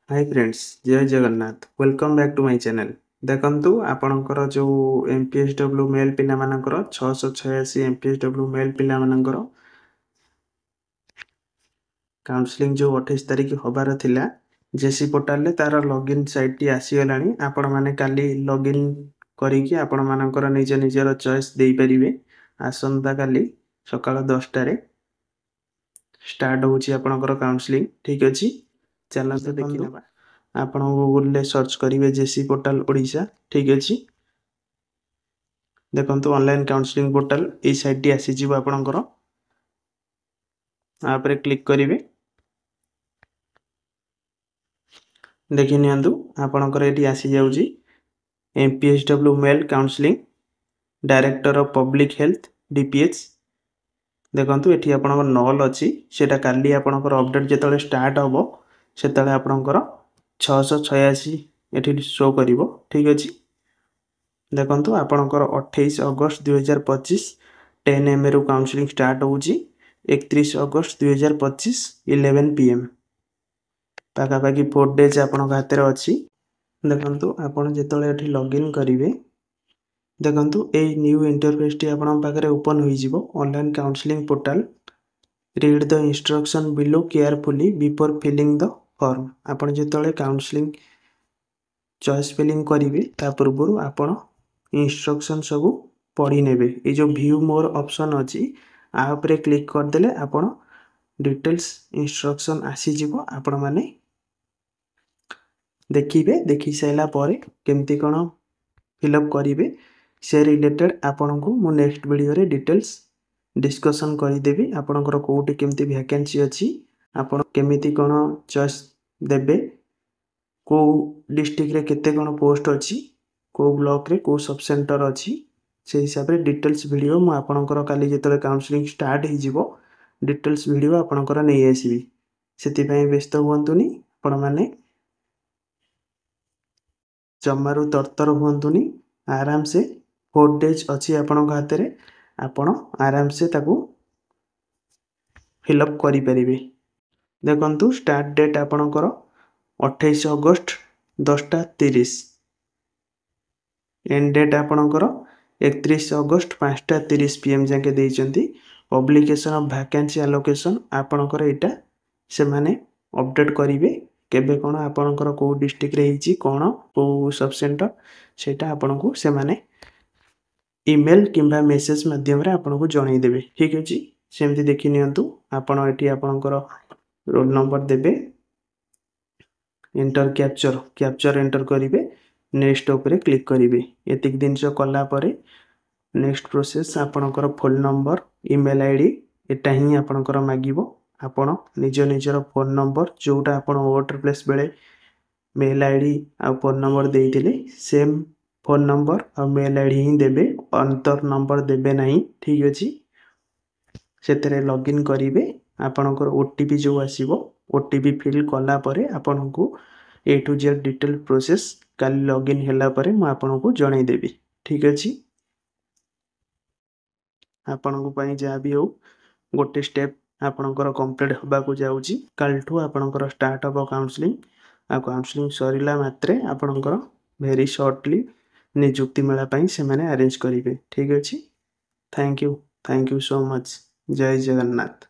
हाय friends, जय Jagannath. Welcome back to my channel. देखंतु आपणकर जो एमपीएसडब्ल्यू मेल पिला मानकर 686 एमपीएसडब्ल्यू मेल पिला मानकर काउंसलिंग जो 28 तारिख होबार थिला जेसी पोर्टल रे तार लॉगिन साइट टी आसी गलानी। आपण माने काली लॉगिन करिकि आपण मानकर निज निजर चॉइस देई परिबे। आसंता काली सकाळ 10 रे स्टार्ट होची आपणकर काउंसलिंग। ठीक अछि, चलते देखि नेबा। आपण गूगल रे सर्च करिवे जेसी पोर्टल ओडिशा। ठीक अछि, देखंतु ऑनलाइन काउंसलिंग पोर्टल ए साइट टी आसी जिवो आपणकर। आ पर क्लिक करिवे। देखि नियंतु आपणकर एटी आसी जाउची MPSW male counselling director of public health DPH. देखंतु एठी आपणकर नॉल अछि, सेटा काली आपणकर अपडेट जेतले स्टार्ट होबो सेतले आपणकर 686 एठी शो करिवो। ठीक अछि, देखंतु आपणकर 28 अगस्त 2025 10 am रो काउंसलिंग स्टार्ट होउची। 31 अगस्त 2025 11 pm पाका पाकी 4 डेज आपणक हाते रे अछि। देखंतु आपण जेतले एठी लॉगिन करिवे, देखंतु ए न्यू इंटरफेस टी आपण पाखरे ओपन होई जिवो। Online counselling portal, read the instruction below carefully before filling the form. आपण जेतले काउंसलिंग चॉइस फिलिंग करिवे ता पूर्वरु आपण इंस्ट्रक्शन सब पढ़ी नेबे। ए जो व्यू मोर ऑप्शन अछि आ ऊपर क्लिक कर देले आपण डिटेल्स इंस्ट्रक्शन आसी जिवो। आपण माने देखिबे, देखि सैला परे केमती कोन फिल अप करिवे से रिलेटेड आपण को मु नेक्स्ट वीडियो रे डिटेल्स डिस्कशन करि देबी। आपणकर कोठी केमती वैकेंसी अछि, आपण केमिति कोन चॉइस देबे, को डिस्ट्रिक्ट रे केते कोन पोस्ट अछि, को ब्लॉक रे को सब सेंटर अछि, से हिसाब रे डिटेल्स वीडियो मु आपणकर काली जेतले काउंसलिंग स्टार्ट हि जिवो डिटेल्स वीडियो आपणकर नै आसीबी। सेति पई व्यस्त हुअंतुनी, आपण माने जमारु तरतर हुअंतुनी। आराम से 4 डेज अछि आपणक हाते रे, आपण आराम से ताकू फिल अप करि परिबे। देखंतु स्टार्ट डेट आपणकर 28 अगस्त 10:30, एंड डेट आपणकर 31 अगस्त 5:30 pm जाके देइचंती। पब्लिकेशन ऑफ वैकेंसी एलोकेशन आपणकर एटा से माने अपडेट करिवे केबे कोन आपणकर को डिस्ट्रिक्ट रे हिची कोन को सब सेंटर, सेटा आपनको से माने ईमेल किंबा मेसेज माध्यम रे आपनको जणाई देबे। ठीक अछि, सेमति देखि नियंतु आपण एठी आपणकर रोल नंबर देबे, एंटर कैप्चर एंटर करिवे, नेक्स्ट ऊपर क्लिक करिवे। एतिक दिन से कला परे नेक्स्ट प्रोसेस आपणकर फोन नंबर ईमेल आईडी एटा ही आपणकर मागिवो। आपण निज निजर फोन नंबर जोटा आपण वोटर प्लेस बेले मेल आईडी आ फोन नंबर देइतिले सेम फोन नंबर आ मेल आईडी ही देबे, अंतर नंबर देबे नहीं। ठीक अछि, सेतरे लॉगिन करिवे। आपणकर ओटीपी जो आसीबो ओटीपी फिल कला परे आपनको A to Z detail process काली लॉगिन हैला परे म आपनको जणाई देबी। ठीक अछि, आपनको पई जा भी हो गोटे स्टेप आपणकर कंप्लीट होबा को जाउची। कालठू आपणकर स्टार्ट हो काउंसलिंग आ काउंसलिंग सरिला मात्रे आपणकर वेरी शॉर्टली नियुक्ति मेला पई से माने अरेंज करिवे। ठीक अछि, थैंक यू सो मच। जय जगन्नाथ।